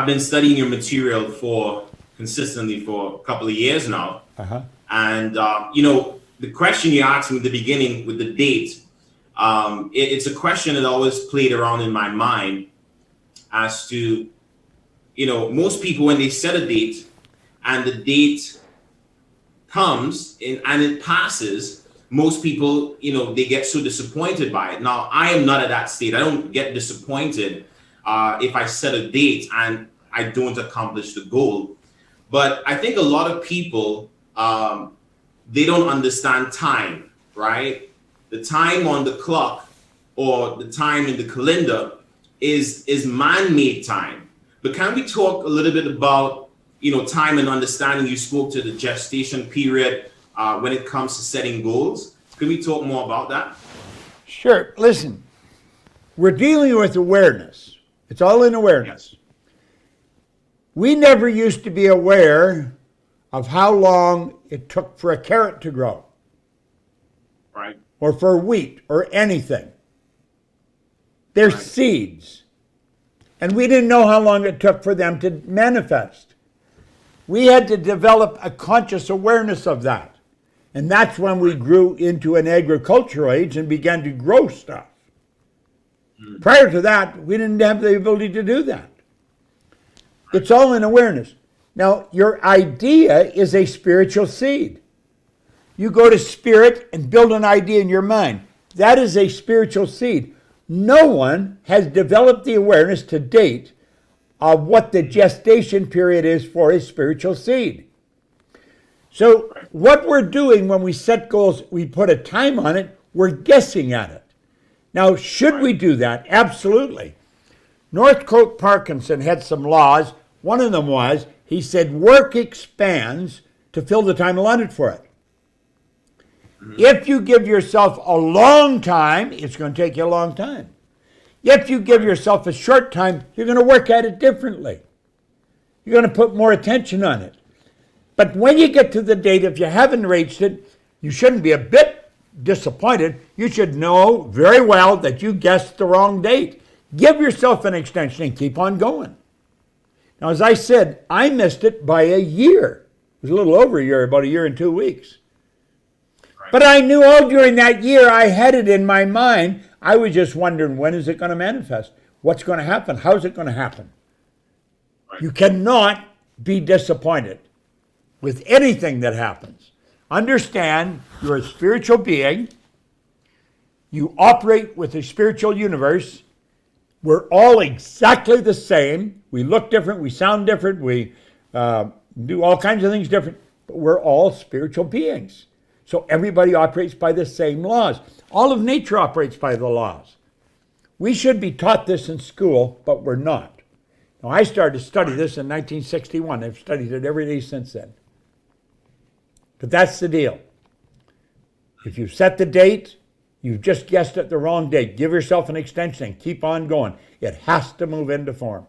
I've been studying your material for consistently for a couple of years now. And, the question you asked me at the beginning with the date, it's a question that always played around in my mind as to, most people, when they set a date and the date comes in and it passes, most people, they get so disappointed by it. Now, I am not at that state. I don't get disappointed if I set a date and I don't accomplish the goal. But I think a lot of people, they don't understand time, right? The time on the clock or the time in the calendar is man-made time. But can we talk a little bit about, time and understanding? You spoke to the gestation period when it comes to setting goals. Can we talk more about that? Sure. Listen, we're dealing with awareness. It's all in awareness. Yes. We never used to be aware of how long it took for a carrot to grow. Right. Or for wheat or anything. They're right. Seeds. And we didn't know how long it took for them to manifest. We had to develop a conscious awareness of that. And that's when we grew into an agricultural age and began to grow stuff. Prior to that, we didn't have the ability to do that. It's all in awareness. Now, your idea is a spiritual seed. You go to spirit and build an idea in your mind. That is a spiritual seed. No one has developed the awareness to date of what the gestation period is for a spiritual seed. So what we're doing when we set goals, we put a time on it, we're guessing at it. Now, should we do that? Absolutely. Northcote Parkinson had some laws. One of them was, he said, work expands to fill the time allotted for it. If you give yourself a long time, it's going to take you a long time. If you give yourself a short time, you're going to work at it differently. You're going to put more attention on it. But when you get to the date, if you haven't reached it, you shouldn't be a bit disappointed. You should know very well that you guessed the wrong date. Give yourself an extension and keep on going. Now, as I said, I missed it by a year. It was a little over a year, about a year and 2 weeks. But I knew all during that year I had it in my mind. I was just wondering, when is it going to manifest? What's going to happen? How's it going to happen? Right. You cannot be disappointed with anything that happens. Understand, you're a spiritual being. You operate with a spiritual universe. We're all exactly the same. We look different. We sound different. We do all kinds of things different. But we're all spiritual beings. So everybody operates by the same laws. All of nature operates by the laws. We should be taught this in school, but we're not. Now, I started to study this in 1961. I've studied it every day since then. But that's the deal. If you set the date, you've just guessed it the wrong date. Give yourself an extension and keep on going. It has to move into form.